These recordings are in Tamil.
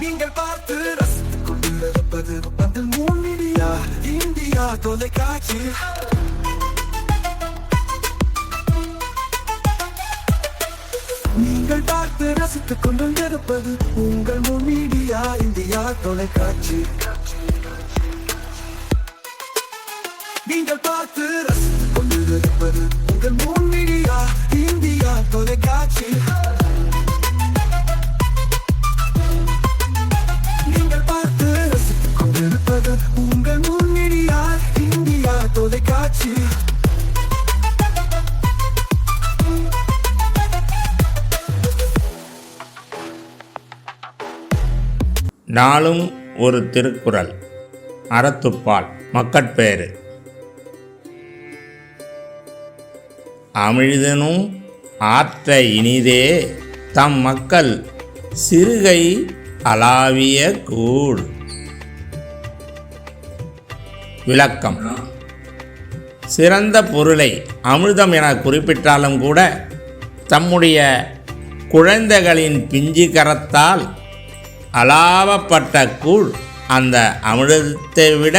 நீங்கள் பார்த்து ரசித்துக் கொண்டிருப்பது பந்தல் மீடியா இந்தியா தொலைக்காட்சி. நீங்கள் பார்த்து ரசித்துக் கொண்டிருப்பது உங்கள் மீடியா இந்தியா தொலைக்காட்சி. நீங்கள் பார்த்து ரசித்துக் கொண்டிருப்பது உங்கள் மீடியா இந்தியா தொலைக்காட்சி. நீங்கள் பார்த்து ரசித்துக் கொண்டிருப்பது உங்கள் மீடியா இந்தியா தொலைக்காட்சி. நாளும் ஒரு திருக்குறள். அறத்துப்பால். மக்கட்பேறு. அமிழ்தனும் ஆற்ற இனிதே தம் மக்கள் சிறுகை அளாவிய கூழ். விளக்கம். சிறந்த பொருளை அமிர்தம் என குறிப்பிட்டாலும் கூட தம்முடைய குழந்தைகளின் பிஞ்சு கரத்தால் அளாவப்பட்ட கூழ் அந்த அமிர்தத்தை விட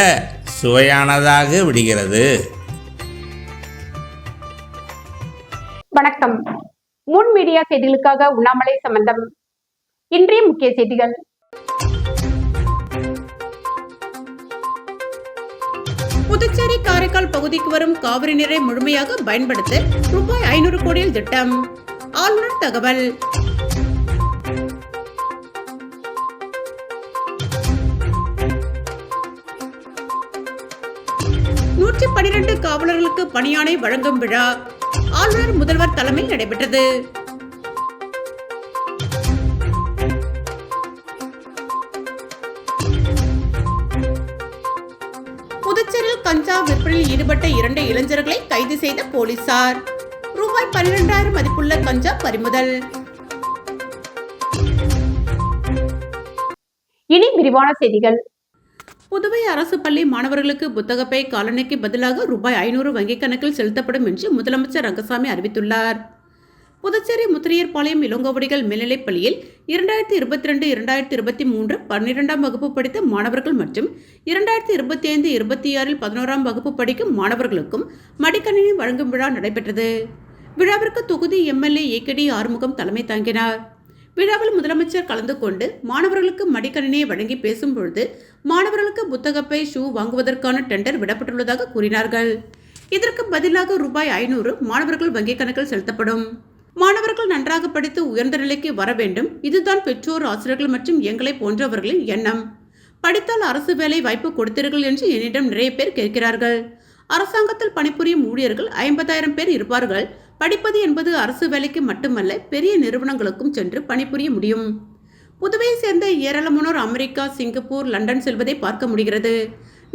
சுவையானதாக விடுகிறது. வணக்கம். முன் மீடியா செய்திகளுக்காக உண்ணாமலை சம்பந்தம். இன்றைய முக்கிய செய்திகள். புதுச்சேரி காரைக்கால் பகுதிக்கு வரும் காவிரி நீரை முழுமையாக பயன்படுத்த ரூபாய் 500 கோடியில் திட்டம். ஆளுநர் தகவல். நூற்றி 12 காவலர்களுக்கு பணியாணை வழங்கும் விழா ஆளுநர் முதல்வர் தலைமையில் நடைபெற்றது. புதுச்சேரியில் கஞ்சா விற்பனையில் ஈடுபட்ட 2 இளைஞர்களை கைது செய்த போலீசார். ரூபாய் 12,000 மதிப்புள்ள கஞ்சா பறிமுதல். இனி விரிவான செய்திகள். புதுவை அரசு பள்ளி மாணவர்களுக்கு புத்தகப்பை காலணிக்கு பதிலாக ரூபாய் 500 வங்கிக் கணக்கில் செலுத்தப்படும் என்று முதலமைச்சர் ரங்கசாமி அறிவித்துள்ளார். புதுச்சேரி முத்திரையர்பாளையம் இளங்கோவடிகள் மேல்நிலைப் பள்ளியில் 2022-2023 12ஆம் வகுப்பு படித்த மாணவர்கள் மற்றும் 2025-26 11ஆம் வகுப்பு படிக்கும் மாணவர்களுக்கும் மடிக்கணினி வழங்கும் விழா நடைபெற்றது. விழாவிற்கு தொகுதி எம்எல்ஏ ஏகடி ஆறுமுகம் தலைமை தாங்கினார். விழாவில் முதலமைச்சர் கலந்து கொண்டு மாணவர்களுக்கு மடிக்கணினியை வழங்கி பேசும்பொழுது மாணவர்களுக்கு புத்தகப்பை, ஷூ வாங்குவதற்கான டெண்டர் விடப்பட்டுள்ளதாக கூறினார்கள். இதற்கு பதிலாக ரூபாய் 500 மாணவர்கள் வங்கிக் கணக்கில் செலுத்தப்படும். மாணவர்கள் நன்றாக படித்து உயர்ந்த நிலைக்கு வர வேண்டும். இதுதான் பெற்றோர், ஆசிரியர்கள் மற்றும் எங்களை போன்றவர்களின் எண்ணம். படித்தால் அரசு வேலை வாய்ப்பு கொடுத்தீர்கள் என்று என்னிடம் நிறைய பேர் கேட்கிறார்கள். அரசாங்கத்தில் பணிபுரியும் ஊழியர்கள் 50,000 பேர் இருப்பார்கள். படிப்பது என்பது அரசு வேலைக்கு மட்டுமல்ல, பெரிய நிறுவனங்களுக்கும் சென்று பணிபுரிய முடியும். புதுவையை சேர்ந்த ஏராளமானோர் அமெரிக்கா, சிங்கப்பூர், லண்டன் செல்வதை பார்க்க முடிகிறது.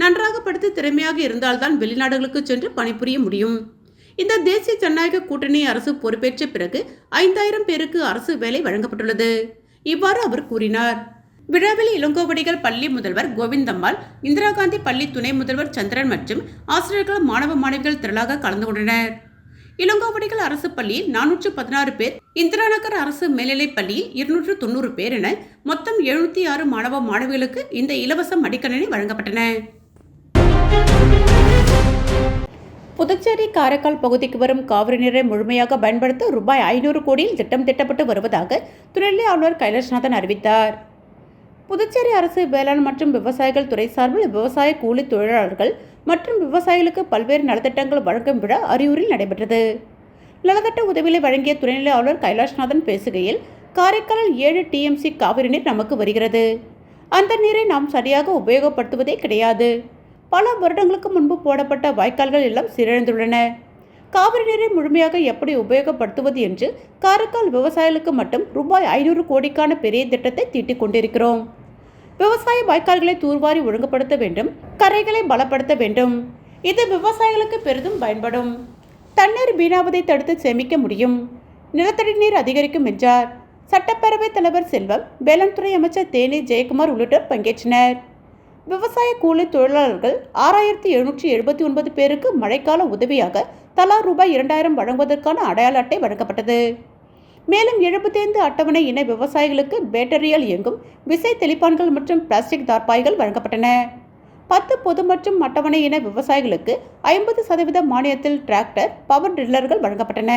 நன்றாக படித்து திறமையாக இருந்தால்தான் வெளிநாடுகளுக்கு சென்று பணிபுரிய முடியும். இந்த தேசிய ஜனநாயக கூட்டணி அரசு பொறுப்பேற்ற பிறகு 5,000 பேருக்கு அரசு வேலை வழங்கப்பட்டுள்ளது. இவ்வாறு அவர் கூறினார். விழாவில் இளங்கோவடிகள் பள்ளி முதல்வர் கோவிந்தம்மாள், இந்திரா காந்தி பள்ளி துணை முதல்வர் சந்திரன் மற்றும் ஆசிரியர்கள், மாணவ மாணவிகள் திரளாக கலந்து கொண்டனர். இளங்கோவடிகள் அரசு பள்ளியில் 416 பேர், இந்திரா நகர் அரசு மேல்நிலைப் பள்ளியில் 290 பேர் என மொத்தம் 706 மாணவ மாணவிகளுக்கு இந்த இலவச மடிக்கணினி வழங்கப்பட்டன. புதுச்சேரி காரைக்கால் பகுதிக்கு வரும் காவிரி நீரை முழுமையாக பயன்படுத்த ரூபாய் 500 கோடியில் திட்டம் திட்டப்பட்டு வருவதாக துணைநிலை ஆளுநர் கைலாஷ்நாதன் அறிவித்தார். புதுச்சேரி அரசு வேளாண் மற்றும் விவசாயிகள் துறை சார்பில் விவசாய கூலி தொழிலாளர்கள் மற்றும் விவசாயிகளுக்கு பல்வேறு நலத்திட்டங்கள் வழங்கும் விழா அரியூரில் நடைபெற்றது. நலத்திட்ட உதவிகளை வழங்கிய துணைநிலை ஆளுநர் கைலாஷ்நாதன் பேசுகையில், காரைக்காலில் 7 TMC காவிரி நீர் நமக்கு வருகிறது. அந்த நீரை நாம் சரியாக உபயோகப்படுத்துவதே கிடையாது. பல வருடங்களுக்கு முன்பு போடப்பட்ட வாய்க்கால்கள் எல்லாம் சீரழிந்துள்ளன. காவிரி நீரை முழுமையாக எப்படி உபயோகப்படுத்துவது என்று காரைக்கால் விவசாயிகளுக்கு மட்டும் ரூபாய் 500 கோடிக்கான பெரிய திட்டத்தை தீட்டிக் கொண்டிருக்கிறோம். விவசாய வாய்க்கால்களை தூர்வாரி ஒழுங்குபடுத்த வேண்டும், கரைகளை பலப்படுத்த வேண்டும். இது விவசாயிகளுக்கு பெரிதும் பயன்படும். தண்ணீர் வீணாவதை தடுத்து சேமிக்க முடியும். நிலத்தடி நீர் அதிகரிக்கும் என்றார். சட்டப்பேரவைத் தலைவர் செல்வம், வேளாண் துறை அமைச்சர் தேனி ஜெயக்குமார் உள்ளிட்டோர் பங்கேற்றனர். விவசாய கூலி தொழிலாளர்கள் 6,779 பேருக்கு மழைக்கால உதவியாக தலா ரூபாய் 2,000 வழங்குவதற்கான அடையாள அட்டை வழங்கப்பட்டது. மேலும் 75 அட்டவணை இன விவசாயிகளுக்கு பேட்டரியால் இயங்கும் விசை தெளிப்பான்கள் மற்றும் பிளாஸ்டிக் தார்பாய்கள் வழங்கப்பட்டன. 10 பொது மற்றும் அட்டவணை இன விவசாயிகளுக்கு 50% மானியத்தில் டிராக்டர், பவர் டில்லர்கள் வழங்கப்பட்டன.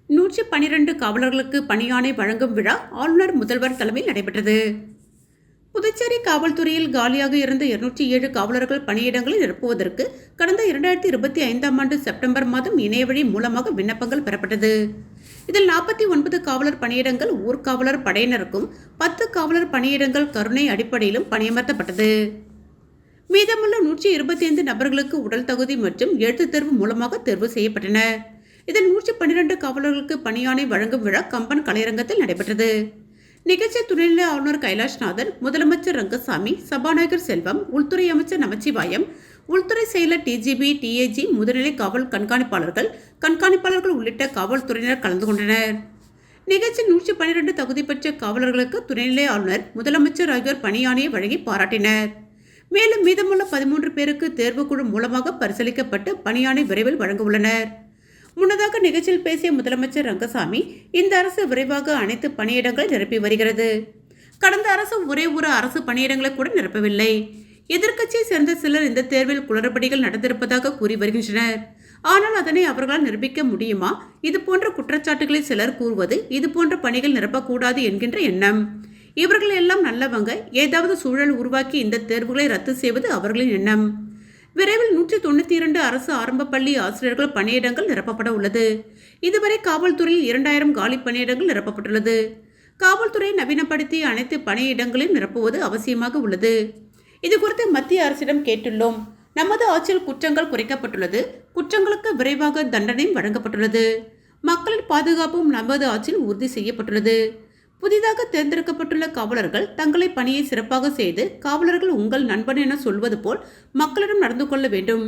112 காவலர்களுக்கு பணியாணை வழங்கும் விழா ஆளுநர் முதல்வர் தலைமையில் நடைபெற்றது. புதுச்சேரி காவல்துறையில் காலியாக இருந்த 207 காவலர்கள் பணியிடங்களை நிரப்புவதற்கு கடந்த 2025ஆம் ஆண்டு செப்டம்பர் மாதம் இணையவழி மூலமாக விண்ணப்பங்கள் பெறப்பட்டது. இதில் 49 காவலர் பணியிடங்கள் ஊர்காவலர் படையினருக்கும் 10 காவலர் பணியிடங்கள் கருணை அடிப்படையிலும் பணியமர்த்தப்பட்டது. மீதமுள்ள 125 நபர்களுக்கு உடல் தகுதி மற்றும் எழுத்துத் தேர்வு மூலமாக தேர்வு செய்யப்பட்டன. இதில் 112 காவலர்களுக்கு பணியாணை வழங்கும் விழா கம்பன் கலையரங்கத்தில் நடைபெற்றது. நிகழ்ச்சி துணைநிலை ஆளுநர் கைலாஷ்நாதன், முதலமைச்சர் ரங்கசாமி, சபாநாயகர் செல்வம், உள்துறை அமைச்சர் நமச்சிவாயம், உள்துறை செயலர் டிஜிபி, டிஏஜி, முதுநிலை காவல் கண்காணிப்பாளர்கள் உள்ளிட்ட காவல்துறையினர் கலந்து கொண்டனர். நிகழ்ச்சியில் 112 தகுதி பெற்ற காவலர்களுக்கு துணைநிலை ஆளுநர், முதலமைச்சர் ஆகியோர் பணியாணையை வழங்கி பாராட்டினர். மேலும் மீதமுள்ள 13 பேருக்கு தேர்வுக்குழு மூலமாக பரிசீலிக்கப்பட்டு பணியாணை விரைவில் வழங்க உள்ளனர். முன்னதாக நிகழ்ச்சியில் பேசிய முதலமைச்சர் ரங்கசாமி, இந்த அரசு விரைவாக அனைத்து பணியிடங்களை நிரப்பி வருகிறது. கடந்த அரசு ஒரே ஒரு அரசு பணியிடங்களை கூட நிரப்பவில்லை. எதிர்க்கட்சியை சேர்ந்த சிலர் இந்த தேர்வில் குளறுபடிகள் நடந்திருப்பதாக கூறி வருகின்றனர். ஆனால் அதனை அவர்களால் நிரூபிக்க முடியுமா? இதுபோன்ற குற்றச்சாட்டுகளை சிலர் கூறுவது இதுபோன்ற பணிகள் நிரப்பக்கூடாது என்கின்ற எண்ணம். இவர்கள் எல்லாம் நல்லவங்க. ஏதாவது சூழல் உருவாக்கி இந்த தேர்வுகளை ரத்து செய்வது அவர்களின் எண்ணம். விரைவில் 192 அரசு ஆரம்ப பள்ளி ஆசிரியர்கள் பணியிடங்கள் நிரப்பப்பட உள்ளது. இதுவரை காவல்துறையில் 2000 காலி பணியிடங்கள் நிரப்பப்பட்டுள்ளது. காவல்துறையை நவீனப்படுத்தி அனைத்து பணியிடங்களையும் நிரப்புவது அவசியமாக உள்ளது. இதுகுறித்து மத்திய அரசிடம் கேட்டுள்ளோம். நமது ஆட்சியில் குற்றங்கள் குறைக்கப்பட்டுள்ளது. குற்றங்களுக்கு விரைவாக தண்டனையும் வழங்கப்பட்டுள்ளது. மக்களின் பாதுகாப்பும் நமது ஆட்சியில் உறுதி செய்யப்பட்டுள்ளது. புதிதாக தேர்ந்தெடுக்கப்பட்டுள்ள காவலர்கள் தங்களை பணியை சிறப்பாக செய்து காவலர்கள் உங்கள் நண்பன் என சொல்வது போல் மக்களிடம் நடந்து கொள்ள வேண்டும்.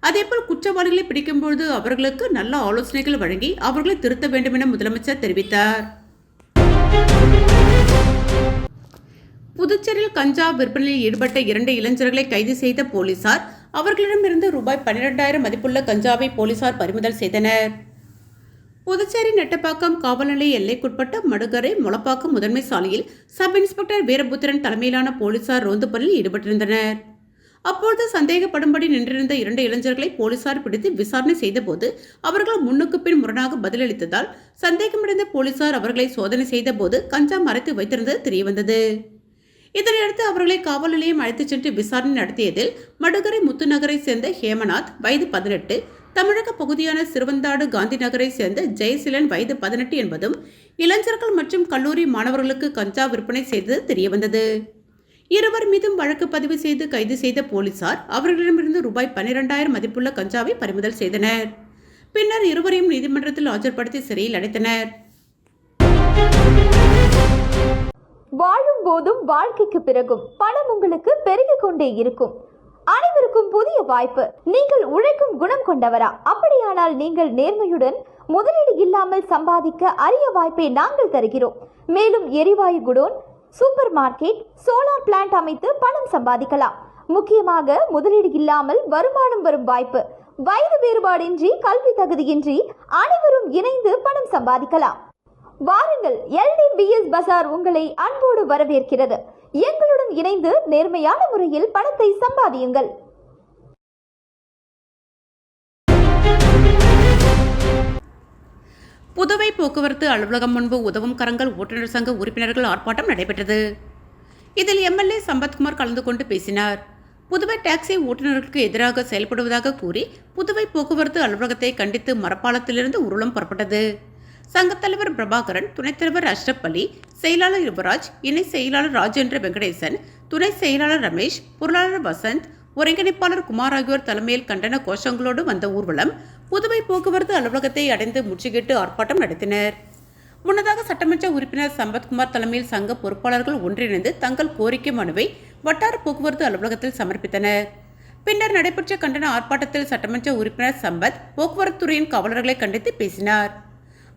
அதேபோல் குற்றவாளிகளை பிடிக்கும்போது அவர்களுக்கு நல்ல ஆலோசனைகள் வழங்கி அவர்களை திருத்த வேண்டும் என முதலமைச்சர் தெரிவித்தார். புதுச்சேரியில் கஞ்சா விற்பனையில் ஈடுபட்ட 2 இளைஞர்களை கைது செய்த போலீசார் அவர்களிடமிருந்து ரூபாய் 12,000 மதிப்புள்ள கஞ்சாவை போலீசார் பறிமுதல் செய்தனர். புதுச்சேரி நெட்டப்பாக்கம் காவல் நிலைய எல்லைக்குட்பட்ட மடுகரை முளப்பாக்கம் முதன்மை சாலையில் சப் இன்ஸ்பெக்டர் வீரபுத்திரன் தலைமையிலான போலீசார் ரோந்து பணியில் ஈடுபட்டிருந்தனர். அப்பொழுது சந்தேகப்படும்படி நின்றிருந்த 2 இளைஞர்களை போலீசார் பிடித்து விசாரணை செய்தபோது அவர்கள் முன்னுக்கு பின் முரணாக பதிலளித்ததால் சந்தேகமடைந்த போலீசார் அவர்களை சோதனை செய்தபோது கஞ்சா மறைத்து வைத்திருந்தது தெரியவந்தது. இதனையடுத்து அவர்களை காவல் நிலையம் அழைத்துச் சென்று விசாரணை நடத்தியதில் மடுகரை முத்துநகரை சேர்ந்த ஹேமநாத் வயது 18, தமிழக பகுதியான சிறுவந்தாடு காந்தி நகரை சேர்ந்த ஜெயசீலன் வயது 18 என்பதும் இளைஞர்கள் மற்றும் கல்லூரி மாணவர்களுக்கு கஞ்சா விற்பனை செய்தது தெரியவந்தது. இருவர் மீதும் வழக்கு பதிவு செய்து கைது செய்த போலீசார் அவர்களிடமிருந்து ரூபாய் 12,000 மதிப்புள்ள கஞ்சாவை பறிமுதல் செய்தனர். பின்னர் இருவரையும் நீதிமன்றத்தில் ஆஜர்படுத்தி சிறையில் அடைத்தனர். வாழும் போதும் வாழ்க்கைக்கு பிறகும் பணம் உங்களுக்கு பெருகிக் கொண்டே இருக்கும். அனைவருக்கும் புதிய வாய்ப்பு. நீங்கள் உழைக்கும் குணம் கொண்டவரா? அப்படியானால் நீங்கள் நேர்மையுடன் முதலீடு இல்லாமல் சம்பாதிக்க அரிய வாய்ப்பை நாங்கள் தருகிறோம். மேலும் எரிவாயு godown, super market, solar plant அமைத்து பணம் சம்பாதிக்கலாம். முக்கியமாக முதலீடு இல்லாமல் வருமானம் வரும் வாய்ப்பு. வயது வேறுபாடின்றி, கல்வி தகுதியின்றி அனைவரும் இணைந்து பணம் சம்பாதிக்கலாம். வாருங்கள், LDBS பஜார் உங்களை அன்போடு வரவேற்கிறது. எங்களுடன் இணைந்து நேர்மையான முறையில் பணத்தை சம்பாதியுங்கள். புதுவை போக்குவரத்து அலுவலகம் முன்பு உதவும் கரங்கள் ஓட்டுநர் சங்க உறுப்பினர்கள் ஆர்ப்பாட்டம் நடைபெற்றது. இதில் MLA சம்பத்குமார் கலந்து கொண்டு பேசினார். புதுவை டாக்ஸி ஓட்டுநர்களுக்கு எதிராக செயல்படுவதாக கூறி புதுவை போக்குவரத்து அலுவலகத்தை கண்டித்து மரப்பாலத்திலிருந்து ஊர்வலம் புறப்பட்டது. சங்கத்தலைவர் பிரபாகரன், துணைத் தலைவர் அஷ்ரப் அலி, செயலாளர் யுவராஜ், இணை செயலாளர் ராஜேந்திர வெங்கடேசன், துணை செயலாளர் ரமேஷ், பொருளாளர் வசந்த், ஒருங்கிணைப்பாளர் குமார் ஆகியோர் தலைமையில் கண்டன கோஷங்களோடு வந்த ஊர்வலம் புதுவை போக்குவரத்து அலுவலகத்தை அடைந்து முற்றுகையிட்டு ஆர்ப்பாட்டம் நடத்தினர். முன்னதாக சட்டமன்ற உறுப்பினர் சம்பத்குமார் தலைமையில் சங்க பொறுப்பாளர்கள் ஒன்றிணைந்து தங்கள் கோரிக்கை மனுவை வட்டார போக்குவரத்து அலுவலகத்தில் சமர்ப்பித்தனர். பின்னர் நடைபெற்ற கண்டன ஆர்ப்பாட்டத்தில் சட்டமன்ற உறுப்பினர் சம்பத் போக்குவரத்து துறையின் காவலர்களை கண்டித்து பேசினார்.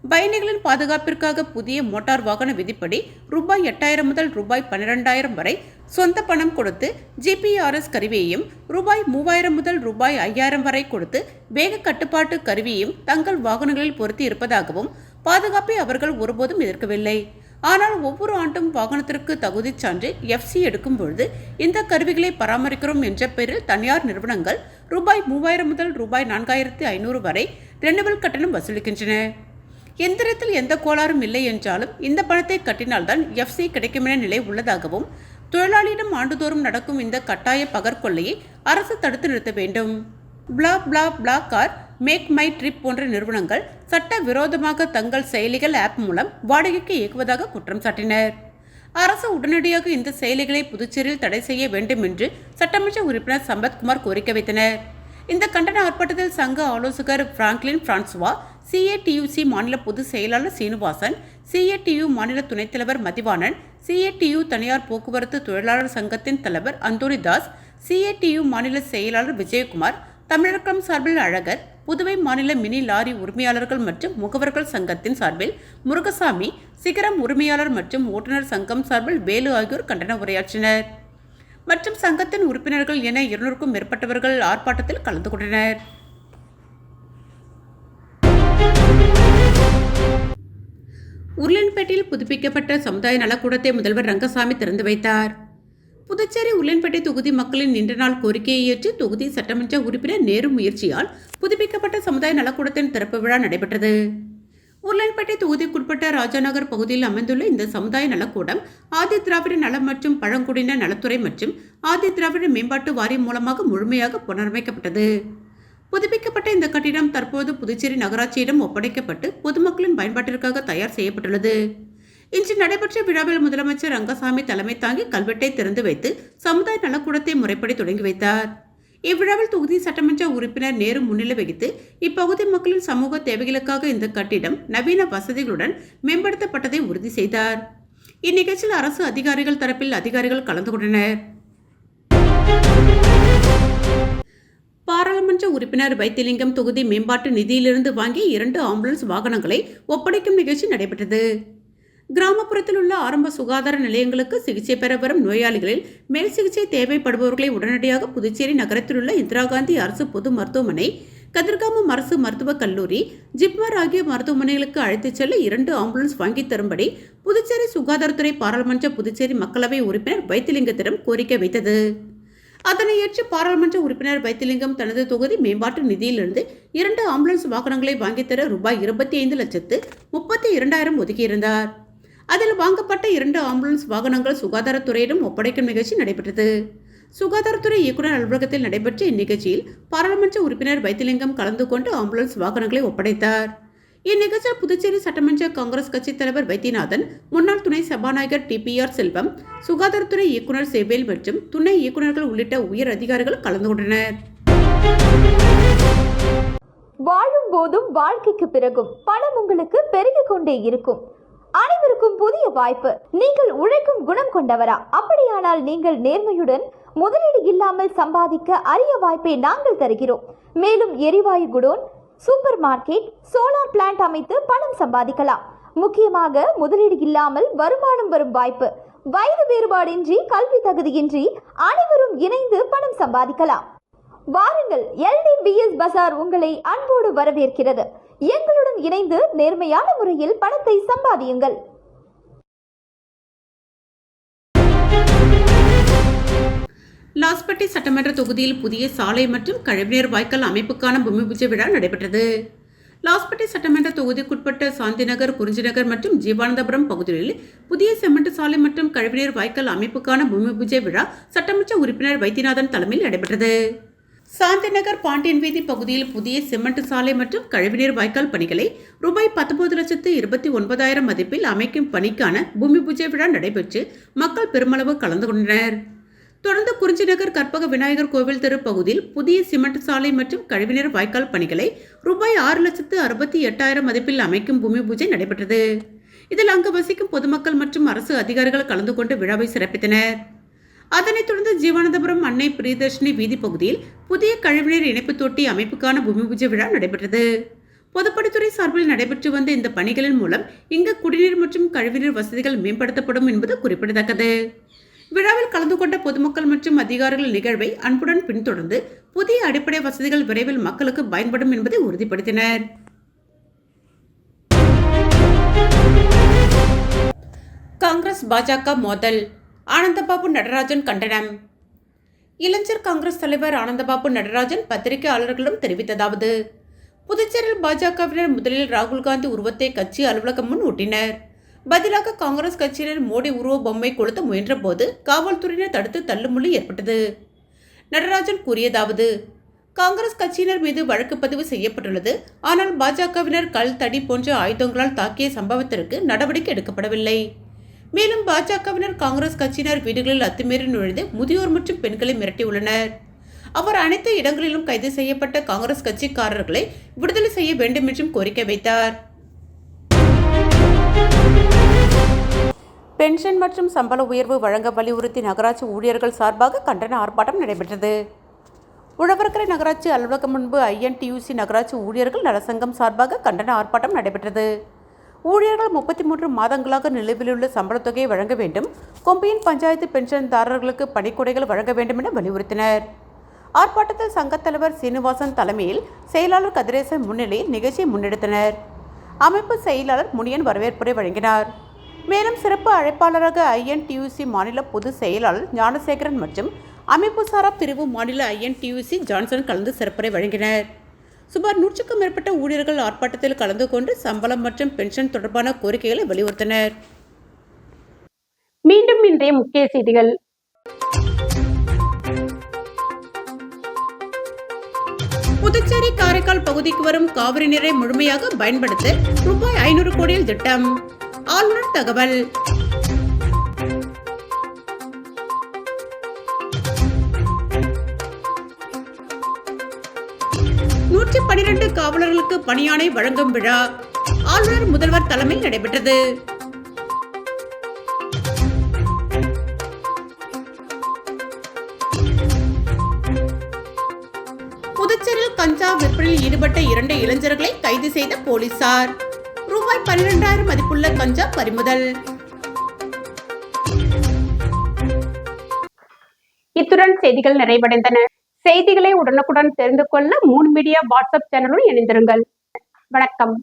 பயணிகளின் பாதுகாப்பிற்காக புதிய மோட்டார் வாகன விதிப்படி ரூபாய் 8,000 முதல் ரூபாய் 12,000 வரை சொந்த பணம் கொடுத்து ஜிபிஆர்எஸ் கருவியையும் ரூபாய் 3,000 முதல் ரூபாய் 5,000 வரை கொடுத்து வேக கட்டுப்பாட்டு கருவியையும் தங்கள் வாகனங்களில் பொருத்தி இருப்பதாகவும் பாதுகாப்பை அவர்கள் ஒருபோதும் எதிர்க்கவில்லை. ஆனால் ஒவ்வொரு ஆண்டும் வாகனத்திற்கு தகுதி சான்று FC எடுக்கும் பொழுது இந்த கருவிகளை பராமரிக்கிறோம் என்ற பெயரில் தனியார் நிறுவனங்கள் ரூபாய் 3,000 முதல் ரூபாய் 4,500 வரை ரெனுவல் கட்டணம் வசூலிக்கின்றன. எந்திரத்தில் எந்த கோளாறும் இல்லை என்றாலும் இந்த பணத்தை கட்டினால்தான் FC கிடைக்குமென நிலை உள்ளதாகவும் தொழிலாளியிடம் ஆண்டுதோறும் நடக்கும் இந்த கட்டாய பகற்கொள்ளையை அரசு தடுத்து நிறுத்த வேண்டும். பிளா பிளா பிளா கார், மேக் மை ட்ரிப் போன்ற நிறுவனங்கள் சட்ட விரோதமாக தங்கள் செயலிகள் ஆப் மூலம் வாடகைக்கு இயக்குவதாக குற்றம் சாட்டினர். அரசு உடனடியாக இந்த செயலிகளை புதுச்சேரியில் தடை செய்ய வேண்டும் என்று சட்டமன்ற உறுப்பினர் சம்பத்குமார் கோரிக்கை வைத்தனர். இந்த கண்டன ஆர்ப்பாட்டத்தில் சங்க ஆலோசகர் பிராங்க்லின் பிரான்சுவா, CATUC மாநில பொதுச் செயலாளர் சீனிவாசன், CATU மாநில துணைத் தலைவர் மதிவாணன், CATU தனியார் போக்குவரத்து தொழிலாளர் சங்கத்தின் தலைவர் அந்தோனிதாஸ், CATU மாநில செயலாளர் விஜயகுமார், தமிழகம் சார்பில் அழகர், புதுவை மாநில மினி லாரி உரிமையாளர்கள் மற்றும் முகவர்கள் சங்கத்தின் சார்பில் முருகசாமி, சிகரம் உரிமையாளர் மற்றும் ஓட்டுநர் சங்கம் சார்பில் வேலு ஆகியோர் கண்டன உரையாற்றினர். மற்றும் சங்கத்தின் உறுப்பினர்கள் என 200க்கும் மேற்பட்டவர்கள் ஆர்ப்பாட்டத்தில் கலந்து கொண்டனர். உருளையன்பேட்டையில் புதுப்பிக்கப்பட்ட சமுதாய நலக்கூடத்தை முதல்வர் ரங்கசாமி திறந்து வைத்தார். புதுச்சேரி உருளையன்பேட்டை தொகுதி மக்களின் நீண்ட நாள் கோரிக்கையை ஏற்று தொகுதி சட்டமன்ற உறுப்பினர் நேரு முயற்சியால் புதுப்பிக்கப்பட்ட சமுதாய நலக்கூடத்தின் திறப்பு விழா நடைபெற்றது. உருளையன்பேட்டை தொகுதிக்குட்பட்ட ராஜாநகர் பகுதியில் அமைந்துள்ள இந்த சமுதாய நலக்கூடம் ஆதி திராவிட நலம் மற்றும் பழங்குடியினர் நலத்துறை மற்றும் ஆதி திராவிட மேம்பாட்டு வாரியம் மூலமாக முழுமையாக புனரமைக்கப்பட்டது. புதுப்பிக்கப்பட்ட இந்த கட்டிடம் தற்போது புதுச்சேரி நகராட்சியிடம் ஒப்படைக்கப்பட்டு பொதுமக்களின் பயன்பாட்டிற்காக தயார் செய்யப்பட்டுள்ளது. இன்று நடைபெற்ற விழாவில் முதலமைச்சர் ரங்கசாமி தலைமை தாங்கி கல்வெட்டை திறந்து வைத்து சமுதாய நலக்கூடத்தை முறைப்படி தொடங்கி வைத்தார். இவ்விழாவில் தொகுதி சட்டமன்ற உறுப்பினர் நேரு முன்னிலை வகித்து இப்பகுதி மக்களின் சமூக தேவைகளுக்காக இந்த கட்டிடம் நவீன வசதிகளுடன் மேம்படுத்தப்பட்டதை உறுதி செய்தார். இந்நிகழ்ச்சியில் அரசு அதிகாரிகள் தரப்பில் அதிகாரிகள் கலந்து கொண்டனர். பாராளுமன்ற உறுப்பினர் வைத்திலிங்கம் தொகுதி மேம்பாட்டு நிதியிலிருந்து வாங்கி 2 ஆம்புலன்ஸ் வாகனங்களை ஒப்படைக்கும் நிகழ்ச்சி நடைபெற்றது. கிராமப்புறத்தில் உள்ள ஆரம்ப சுகாதார நிலையங்களுக்கு சிகிச்சை பெற வரும் நோயாளிகளில் மேல் சிகிச்சை தேவைப்படுபவர்களை உடனடியாக புதுச்சேரி நகரத்தில் உள்ள இந்திரா காந்தி அரசு பொது மருத்துவமனை, கதிர்காமம் அரசு மருத்துவக் கல்லூரி, ஜிப்மர் ஆகிய மருத்துவமனைகளுக்கு அழைத்துச் செல்ல 2 ஆம்புலன்ஸ் வாங்கி தரும்படி புதுச்சேரி சுகாதாரத்துறை பாராளுமன்ற புதுச்சேரி மக்களவை உறுப்பினர் வைத்திலிங்கத்திடம் கோரிக்கை வைத்தது. அதனை ஏற்று பாராளுமன்ற உறுப்பினர் வைத்திலிங்கம் தனது தொகுதி மேம்பாட்டு நிதியிலிருந்து 2 ஆம்புலன்ஸ் வாகனங்களை வாங்கித்தர ரூபாய் 25,32,000 ஒதுக்கியிருந்தார். அதில் வாங்கப்பட்ட 2 ஆம்புலன்ஸ் வாகனங்கள் சுகாதாரத்துறையிடம் ஒப்படைக்கும் நிகழ்ச்சி நடைபெற்றது. சுகாதாரத்துறை இயக்குநர் அலுவலகத்தில் நடைபெற்ற இந்நிகழ்ச்சியில் பாராளுமன்ற உறுப்பினர் வைத்திலிங்கம் கலந்து கொண்டு ஆம்புலன்ஸ் வாகனங்களை ஒப்படைத்தார். இந்நிகழ்ச்சியில் புதுச்சேரி சட்டமன்ற காங்கிரஸ் கட்சி தலைவர் வைத்தியநாதன், முன்னாள் துணை சபாநாயகர் TPR செல்வம், சுகாதாரத்துறை இயக்குநர் சேவேல் மற்றும் துணை இயக்குநர்கள் உள்ளிட்ட உயர் அதிகாரிகள் கலந்து கொண்டனர். வாழும் போதும் வாழ்க்கைக்கு பிறகும் பணம் உங்களுக்கு பெருகிக் கொண்டே இருக்கும். அனைவருக்கும் புதிய வாய்ப்பு. நீங்கள் உழைக்கும் குணம் கொண்டவரா? அப்படியானால் நீங்கள் நேர்மையுடன் முதலீடு இல்லாமல் சம்பாதிக்க அரிய வாய்ப்பை நாங்கள் தருகிறோம். மேலும் எரிவாயு godown, super market, solar plant அமைத்து பணம் சம்பாதிக்கலாம். முக்கியமாக முதலீடு இல்லாமல் வருமானம் வரும் வாய்ப்பு. வயது வேறுபாடின்றி, கல்வி தகுதியின்றி அனைவரும் இணைந்து பணம் சம்பாதிக்கலாம். வாருங்கள், LDBS பஜார் உங்களை அன்போடு வரவேற்கிறது. எங்களுடன் இணைந்து நேர்மையான முறையில் பணத்தை சம்பாதியுங்கள். லாஸ்பேட்டை சட்டமன்ற தொகுதியில் புதிய சாலை மற்றும் கழிவுநீர் வாய்க்கால் அமைப்புக்கான பூமி பூஜை விழா நடைபெற்றது. லாஸ்பேட்டை சட்டமன்ற தொகுதிக்குட்பட்ட சாந்திநகர், குறிஞ்சிநகர் மற்றும் ஜீவானந்தபுரம் பகுதிகளில் புதிய சிமெண்ட் சாலை மற்றும் கழிவுநீர் வாய்க்கால் அமைப்புக்கான பூமி பூஜை விழா சட்டமன்ற உறுப்பினர் வைத்தியநாதன் தலைமையில் நடைபெற்றது. சாந்திநகர் பாண்டியன் வீதி பகுதியில் புதிய சிமெண்ட் சாலை மற்றும் கழிவுநீர் வாய்க்கால் பணிகளை ரூபாய் 19,29,000 மதிப்பில் அமைக்கும் பணிக்கான பூமி பூஜை விழா நடைபெற்று மக்கள் பெருமளவு கலந்து கொண்டனர். தொடர்ந்து குறிஞ்சிநகர் கற்பக விநாயகர் கோவில் தெரு பகுதியில் புதிய சிமெண்ட் சாலை மற்றும் கழிவுநீர் வாய்க்கால் பணிகளை ரூபாய் 6,68,000 மதிப்பில் அமைக்கும் பூமி பூஜை நடைபெற்றது. இதில் அங்கு வசிக்கும் பொதுமக்கள் மற்றும் அரசு அதிகாரிகள் கலந்து கொண்டு விழாவை சிறப்பித்தனர். அதனைத் தொடர்ந்து ஜீவானந்தபுரம் அன்னை பிரியதர்ஷினி வீதி பகுதியில் புதிய கழிவுநீர் இணைப்பு தொட்டி அமைப்புக்கான பூமி பூஜை விழா நடைபெற்றது. பொதுப்பணித்துறை சார்பில் நடைபெற்று வந்த இந்த பணிகளின் மூலம் இங்கு குடிநீர் மற்றும் கழிவுநீர் வசதிகள் மேம்படுத்தப்படும் என்பது குறிப்பிடத்தக்கது. விழாவில் கலந்து கொண்ட பொதுமக்கள் மற்றும் அதிகாரிகள் நிகழ்வை அன்புடன் பின்தொடர்ந்து புதிய அடிப்படை வசதிகள் விரைவில் மக்களுக்கு பயன்படும் என்பதை உறுதிப்படுத்தினர். காங்கிரஸ் பாஜக மோதல், ஆனந்தபாபு நடராஜன் கண்டனம். இளைஞர் காங்கிரஸ் தலைவர் ஆனந்தபாபு நடராஜன் பத்திரிகையாளர்களிடம் தெரிவித்ததாவது: புதுச்சேரியில் பாஜகவினர் முதலில் ராகுல் காந்தி உருவத்தை கட்சி அலுவலகம் முன் ஒட்டினர். பதிலாக காங்கிரஸ் கட்சியினர் மோடி உருவ பொம்மை கொளுத்த முயன்ற போது காவல்துறையினர் தடுத்து தள்ளுமுள்ளு ஏற்பட்டது. நடராஜன் கூறியதாவது: காங்கிரஸ் கட்சியினர் மீது வழக்கு பதிவு செய்யப்பட்டுள்ளது. ஆனால் பாஜகவினர் கல், தடி போன்ற ஆயுதங்களால் தாக்கிய சம்பவத்திற்கு நடவடிக்கை எடுக்கப்படவில்லை. மேலும் பாஜகவினர் காங்கிரஸ் கட்சியினர் வீடுகளில் அத்துமீறி நுழைந்து முதியோர் மற்றும் பெண்களை மிரட்டியுள்ளனர். அவர் அனைத்து இடங்களிலும் கைது செய்யப்பட்ட காங்கிரஸ் கட்சிக்காரர்களை விடுதலை செய்ய வேண்டும் என்றும் கோரிக்கை வைத்தார். பென்ஷன் மற்றும் சம்பள உயர்வு வழங்க வலியுறுத்தி நகராட்சி ஊழியர்கள் சார்பாக கண்டன ஆர்ப்பாட்டம் நடைபெற்றது. உழவர்கரை நகராட்சி அலுவலகம் முன்பு INTUC நகராட்சி ஊழியர்கள் நலசங்கம் சார்பாக கண்டன ஆர்ப்பாட்டம் நடைபெற்றது. ஊழியர்கள் 33 மாதங்களாக நிலுவையிலுள்ள சம்பளத் தொகையை வழங்க வேண்டும், கொம்பியின் பஞ்சாயத்து பென்ஷன்தாரர்களுக்கு பணிக்கொடைகள் வழங்க வேண்டும் என வலியுறுத்தினர். ஆர்ப்பாட்டத்தில் சங்கத் தலைவர் சீனிவாசன் தலைமையில் செயலாளர் கதிரேசன் முன்னிலையில் நிகழ்ச்சியை முன்னெடுத்தனர். அமைப்பு செயலாளர் முனியன் வரவேற்புரை வழங்கினார். மேலும் சிறப்பு அழைப்பாளராக INTUC மாநில பொதுச் செயலாளர் ஞானசேகரன் மற்றும் அமைப்பு சாரா பிரிவு மாநில INTUC ஜான்சன் கலந்து சிறப்புரை வழங்கினர். சுமார் 100க்கும் மேற்பட்ட ஊழியர்கள் ஆர்ப்பாட்டத்தில் கலந்து கொண்டு சம்பளம் மற்றும் பென்ஷன் தொடர்பான கோரிக்கைகளை வலியுறுத்தினர். மீண்டும் இன்றைய முக்கிய செய்திகள். புதுச்சேரி காரைக்கால் பகுதிக்கு வரும் காவிரி நீரை முழுமையாக பயன்படுத்த ரூபாய் 500 கோடியில் திட்டம். ஆளுநர் தகவல். நூற்றி 12 காவலர்களுக்கு பணியாணை வழங்கும் விழா ஆளுநர் முதல்வர் தலைமையில் நடைபெற்றது. புதுச்சேரியில் கஞ்சா விற்பனையில் ஈடுபட்ட 2 இளைஞர்களை கைது செய்த போலீசார். ரூபாய் 12,000 மதிப்புள்ள கஞ்சா பறிமுதல். இத்துடன் செய்திகள் நிறைவடைந்தன. செய்திகளை உடனுக்குடன் தெரிந்து கொள்ள மூன் மீடியா வாட்ஸ்அப் சேனலுடன் இணைந்திருங்கள். வணக்கம்.